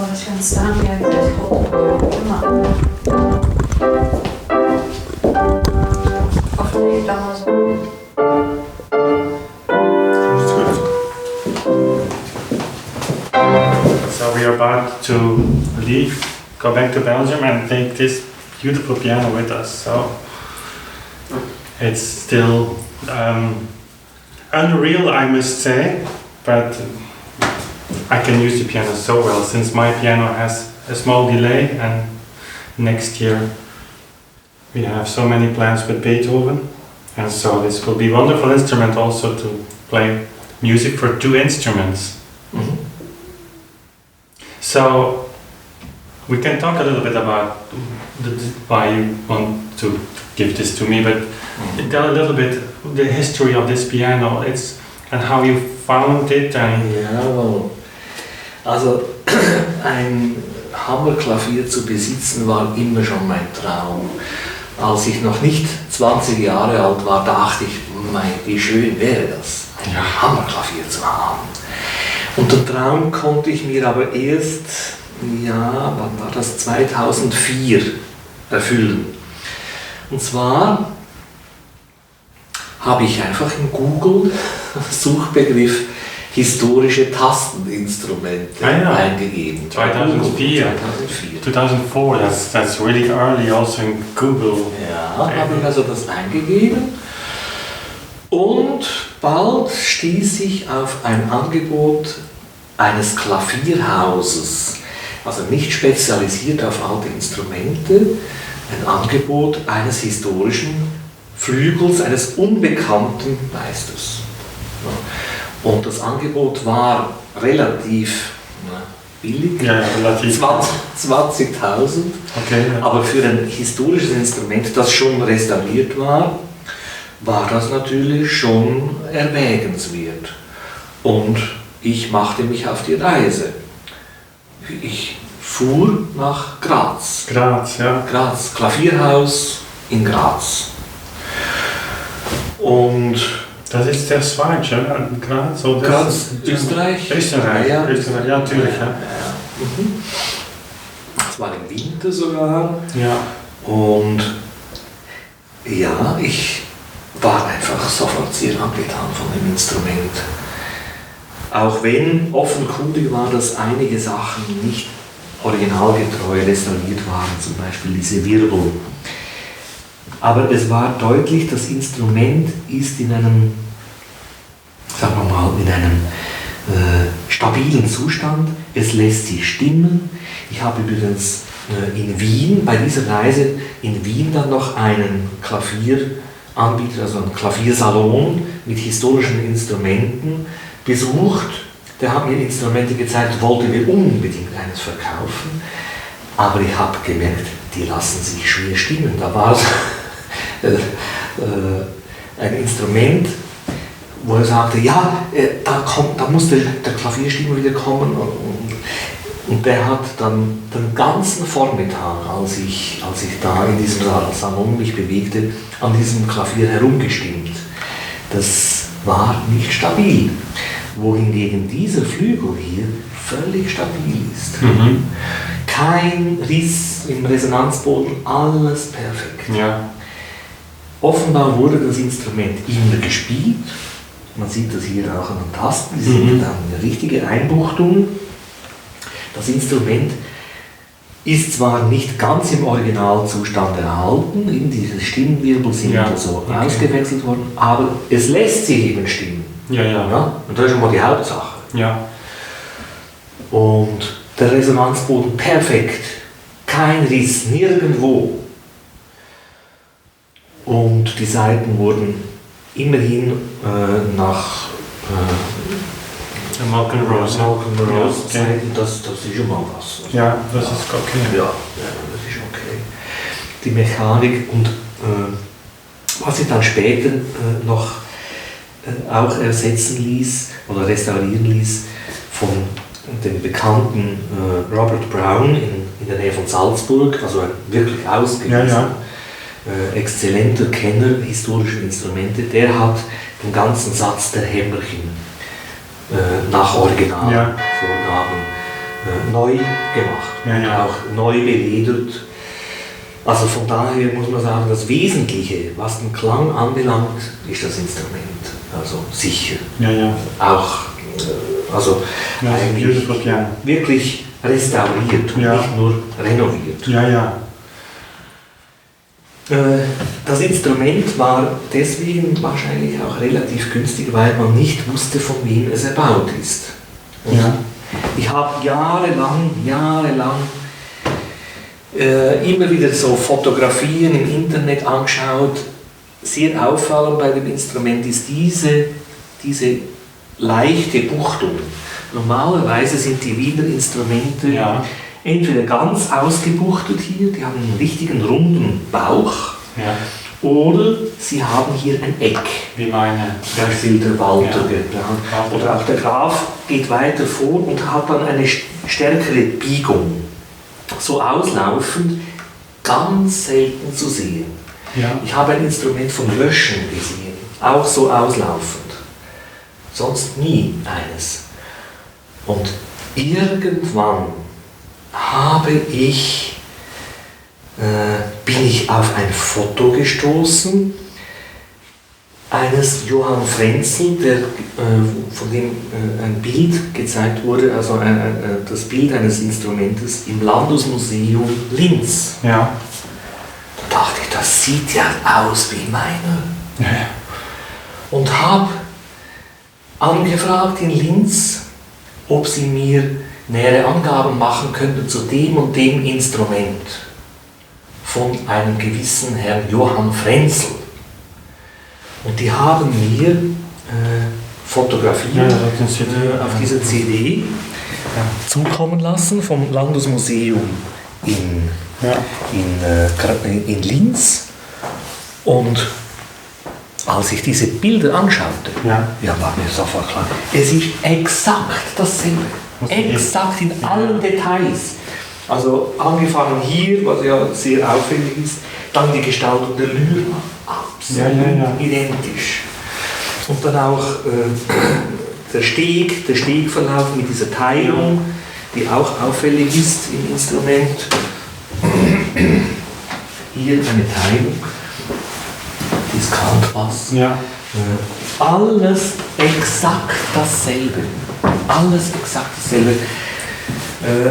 Can stand here and hold immer. Auf den damals so. So we are about to leave, go back to Belgium and take this beautiful piano with us. So it's still unreal, I must say, but I can use the piano so well since my piano has a small delay, and next year we have so many plans with Beethoven, and so this will be a wonderful instrument also to play music for two instruments. Mm-hmm. So we can talk a little bit about why you want to give this to me, but tell a little bit the history of this piano, and how you found it. And ja, also ein Hammerklavier zu besitzen war immer schon mein Traum. Als ich noch nicht 20 Jahre alt war, dachte ich, wie schön wäre das, ein Hammerklavier zu haben. Und den Traum konnte ich mir aber erst, wann war das, 2004 erfüllen. Und zwar habe ich einfach in Google Suchbegriff historische Tasteninstrumente eingegeben. 2004. 2004, that's really early also in Google. Ja, habe ich also das eingegeben und bald stieß ich auf ein Angebot eines Klavierhauses, also nicht spezialisiert auf alte Instrumente, ein Angebot eines historischen Flügels, eines unbekannten Meisters. Und das Angebot war relativ billig, relativ 20.000, okay, ja. Aber für ein historisches Instrument, das schon restauriert war, war das natürlich schon erwägenswert. Und ich machte mich auf die Reise. Ich fuhr nach Graz. Graz, ja. Graz, Klavierhaus in Graz. Und das ist der Schweiz, ja? Graz, oder? Graz, Österreich. Österreich, ja, Österreich, ja, natürlich. Ja. Mhm. Es war im Winter sogar. Ja. Und ja, ich war einfach sofort sehr angetan von dem Instrument. Auch wenn offenkundig war, dass einige Sachen nicht originalgetreu restauriert waren, zum Beispiel diese Wirbel. Aber es war deutlich, das Instrument ist in einem, sagen wir mal, in einem stabilen Zustand. Es lässt sich stimmen. Ich habe übrigens in Wien, bei dieser Reise in Wien dann noch einen Klavieranbieter, also einen Klaviersalon mit historischen Instrumenten besucht. Der hat mir Instrumente gezeigt, wollte mir unbedingt eines verkaufen. Aber ich habe gemerkt, die lassen sich schwer stimmen. Da war ein Instrument, wo er sagte, da muss der Klavierstimmer wieder kommen. Und der hat dann den ganzen Vormittag, als ich da in diesem Salon mich bewegte, an diesem Klavier herumgestimmt. Das war nicht stabil. Wohingegen dieser Flügel hier völlig stabil ist. Mhm. Kein Riss im Resonanzboden, alles perfekt. Ja. Offenbar wurde das Instrument immer gespielt. Man sieht das hier auch an den Tasten, die sind dann eine richtige Einbuchtung. Das Instrument ist zwar nicht ganz im Originalzustand erhalten, in diese Stimmwirbel sind ausgewechselt worden, aber es lässt sich eben stimmen. Ja? Und das ist schon mal die Hauptsache. Ja. Und der Resonanzboden perfekt, kein Riss, nirgendwo. Und die Saiten wurden immerhin nach Malcolm Rose. Das ist schon mal was. Ja, das ist okay. Ja, das ist okay. Die Mechanik und was sich dann später noch auch ersetzen ließ oder restaurieren ließ von dem bekannten Robert Brown in der Nähe von Salzburg, also ein wirklich ausgewiesener, exzellenter Kenner historischer Instrumente, der hat den ganzen Satz der Hämmerchen nach Originalvorgaben neu gemacht, Ja, ja. auch neu beledert. Also von daher muss man sagen, das Wesentliche, was den Klang anbelangt, ist das Instrument. Also sicher. Ja, ja. Auch also Ja, eigentlich beautiful piano. wirklich restauriert und Ja. nicht nur renoviert. Ja, ja. Das Instrument war deswegen wahrscheinlich auch relativ günstig, weil man nicht wusste, von wem es erbaut ist. Und Ja. ich habe jahrelang immer wieder so Fotografien im Internet angeschaut. Sehr auffallend bei dem Instrument ist diese leichte Buchtung. Normalerweise sind die Wiener Instrumente Ja. entweder ganz ausgebuchtet hier, die haben einen richtigen runden Bauch, Ja. oder sie haben hier ein Eck. Wie meine. Der Filter Walter Ja. geplant. Oder auch der Graf geht weiter vor und hat dann eine stärkere Biegung. So auslaufend, ganz selten zu sehen. Ja. Ich habe ein Instrument von Löschen gesehen, auch so auslaufend. Sonst nie eines. Und irgendwann bin ich auf ein Foto gestoßen eines Johann Frenzel, von dem ein Bild gezeigt wurde, also das Bild eines Instrumentes im Landesmuseum Linz. Ja. Da dachte ich, das sieht ja aus wie meiner. Ja. Und habe angefragt in Linz, ob sie mir nähere Angaben machen könnten zu dem und dem Instrument von einem gewissen Herrn Johann Frenzel. Und die haben mir Fotografien Ja, das ist eine CD. auf dieser CD zukommen lassen vom Landesmuseum Ja. in Linz. Und als ich diese Bilder anschaute, Ja. war mir sofort klar, es ist exakt dasselbe. Exakt in allen Details. Also angefangen hier, was ja sehr auffällig ist, dann die Gestaltung der Lyra, absolut identisch. Und dann auch der Stegverlauf mit dieser Teilung, die auch auffällig ist im Instrument. Hier eine Teilung, Diskantbass. Ja. Alles exakt dasselbe. Alles exakt dasselbe.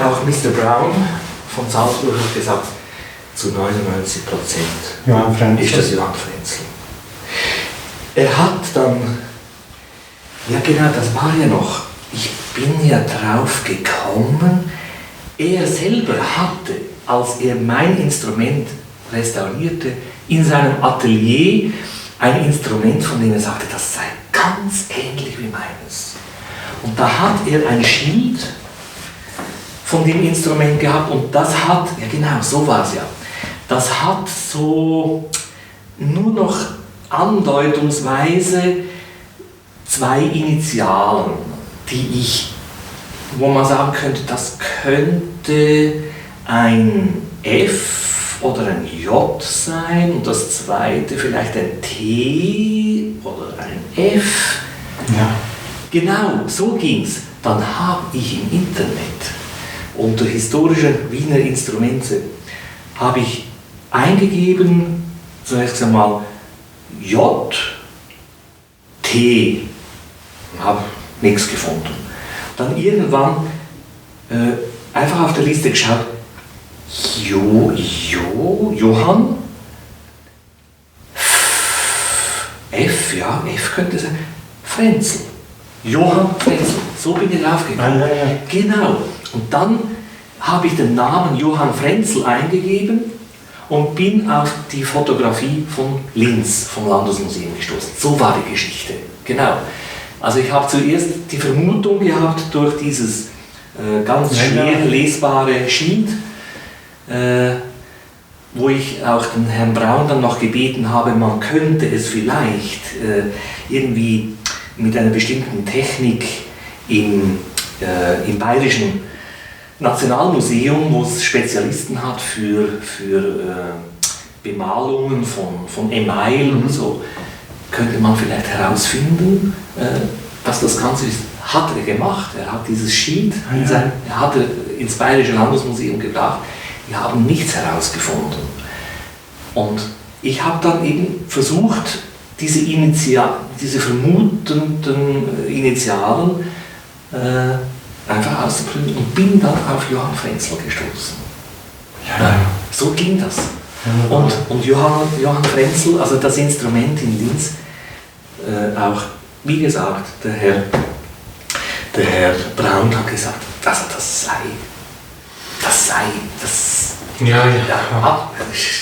Auch Mr. Brown von Salzburg hat gesagt, zu 99% Johann Frenzel. ist das Johann Frenzel. Er hat dann, ja genau, das war ja noch, ich bin ja drauf gekommen, er selber hatte, als er mein Instrument restaurierte, in seinem Atelier ein Instrument, von dem er sagte, das sei ganz ähnlich wie meines. Und da hat er ein Schild von dem Instrument gehabt und das hat, ja genau, so war es ja, das hat so nur noch andeutungsweise zwei Initialen, wo man sagen könnte, das könnte ein F oder ein J sein und das zweite vielleicht ein T oder ein F. Ja. Genau, so ging's. Dann habe ich im Internet unter historische Wiener Instrumente habe ich eingegeben, zunächst einmal J, T, habe nichts gefunden. Dann irgendwann einfach auf der Liste geschaut, Johann, F könnte sein, Frenzel. Johann Frenzel, so bin ich draufgekommen. Ja. Genau. Und dann habe ich den Namen Johann Frenzel eingegeben und bin auf die Fotografie von Linz, vom Landesmuseum gestoßen. So war die Geschichte. Genau. Also ich habe zuerst die Vermutung gehabt durch dieses ganz schwer lesbare Schild, wo ich auch den Herrn Braun dann noch gebeten habe, man könnte es vielleicht irgendwie mit einer bestimmten Technik im Bayerischen Nationalmuseum, wo es Spezialisten hat für Bemalungen von Email und so, könnte man vielleicht herausfinden, dass das Ganze ist. hat er gemacht. Er hat dieses Sheet er hatte ins Bayerische Landesmuseum gebracht. Wir haben nichts herausgefunden. Und ich habe dann eben versucht, diese vermutenden Initialen einfach auszuprüfen und bin dann auf Johann Frenzel gestoßen. So ging das. Und Johann Frenzel, also das Instrument in Linz, auch, wie gesagt, der Herr Braun hat gesagt, also das sei,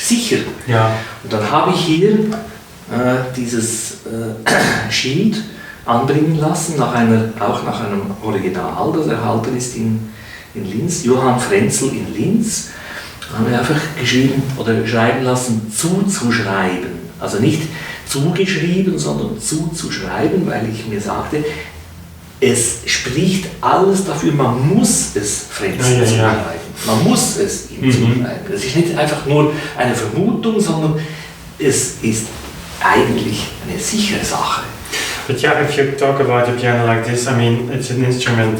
sicher. Ja. Und dann habe ich hier dieses Schild anbringen lassen, auch nach einem Original, das erhalten ist in Linz, Johann Frenzel in Linz. Da haben wir einfach geschrieben oder schreiben lassen, zuzuschreiben. Also nicht zugeschrieben, sondern zuzuschreiben, weil ich mir sagte, es spricht alles dafür, man muss es Frenzel zuschreiben. Man muss es ihm zuschreiben. Es ist nicht einfach nur eine Vermutung, sondern es ist eigentlich eine sichere Sache. But yeah, if you talk about a piano like this, I mean, it's an instrument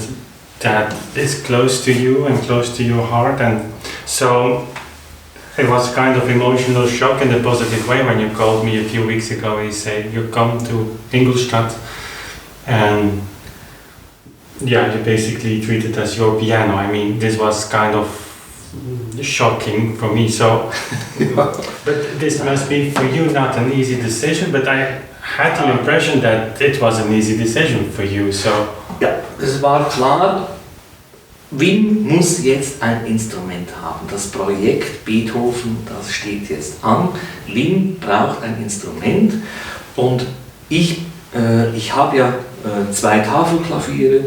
that is close to you and close to your heart, and so it was kind of emotional shock in a positive way when you called me a few weeks ago. You said you come to Ingolstadt, and yeah, you basically treat it as your piano. I mean, this was kind of shocking for me. So, but this must be for you not an easy decision. But I had the impression that it was an easy decision for you. So ja, es war klar, Wien muss jetzt ein Instrument haben. Das Projekt Beethoven, das steht jetzt an. Wien braucht ein Instrument und ich habe ja 2 Tafelklaviere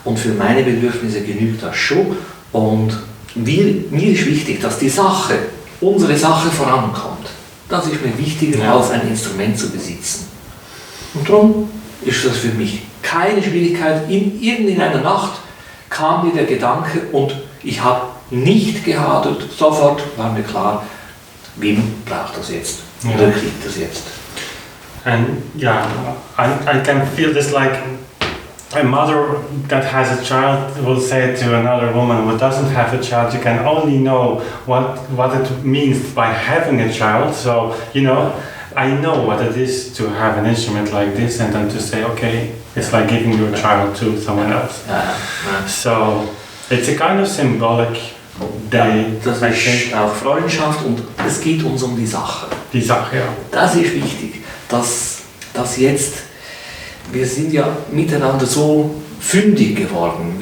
und für meine Bedürfnisse genügt das schon. Und mir ist wichtig, dass die Sache, unsere Sache vorankommt. Das ist mir wichtiger, als ein Instrument zu besitzen. Und darum ist das für mich keine Schwierigkeit. In einer Nacht kam mir der Gedanke und ich habe nicht gehadert. Sofort war mir klar, Wim braucht das jetzt oder kriegt das jetzt. And yeah, I can feel this like a mother that has a child will say to another woman who doesn't have a child, you can only know what it means by having a child. So, you know, I know what it is to have an instrument like this and then to say, okay, it's like giving your child to someone else. So, it's a kind of symbolic day. Das ist auch Freundschaft und es geht uns um die Sache. Die Sache, ja. Das ist wichtig, dass jetzt, wir sind ja miteinander so fündig geworden.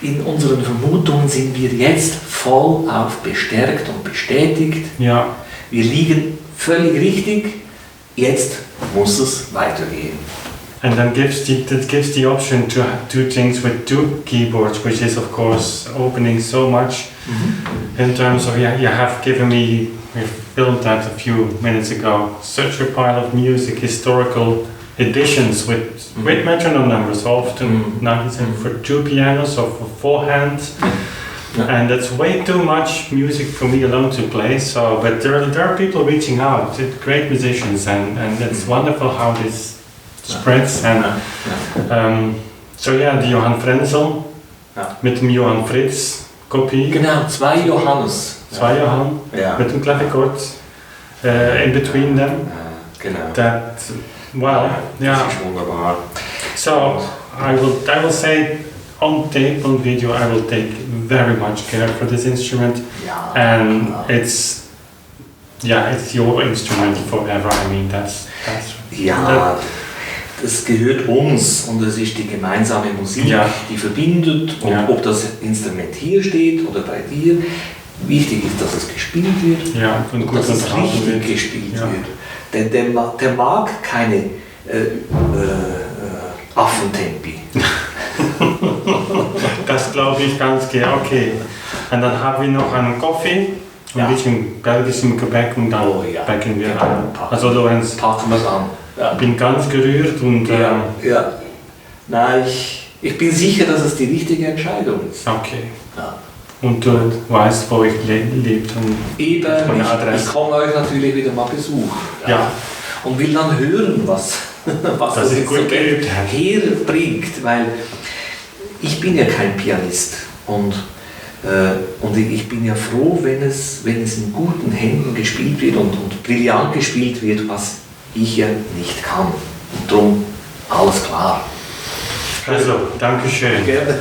In unseren Vermutungen sind wir jetzt voll auf bestärkt und bestätigt. Ja. Wir liegen völlig richtig, jetzt muss es weitergehen. And then that gives the option to do things with 2 keyboards, which is of course opening so much in terms of, you have given me, we filmed that a few minutes ago, such a pile of music, historical editions with metronome numbers, often nice, and for 2 pianos or for 4 hands. And that's way too much music for me alone to play. So, but there are people reaching out, great musicians, and it's wonderful how this spreads. And so yeah, die Johann Frenzel mit dem Johann Fritz Kopie. Genau, 2 Johannes. 2 Johann mit dem Klavichord in between them. Genau. That, well, Das ist wunderbar. So I will say, on tape, on video, I will take very much care for this instrument, and it's your instrument forever. I mean, that's das gehört uns und es ist die gemeinsame Musik, die verbindet. Und ob das Instrument hier steht oder bei dir, wichtig ist, dass es gespielt wird und dass es richtig gespielt wird. Denn der mag keine Affentempi. Das glaube ich ganz gerne. Okay. Und dann haben wir noch einen Kaffee, ein bisschen belgischen Gebäck und dann backen wir an. Also Lorenz, packen wir es an. Ich bin ganz gerührt und Nein, ich bin sicher, dass es die richtige Entscheidung ist. Okay. Ja. Und du weißt, wo ich lebt und eben, meine Adresse. Ich komme euch natürlich wieder mal besuchen. Ja. und will dann hören, was das ich gut Instrument geübt habe. herbringt, weil ich bin ja kein Pianist und ich bin ja froh, wenn es in guten Händen gespielt wird und brillant gespielt wird, was ich ja nicht kann. Und darum alles klar. Also, Dankeschön. Gerne.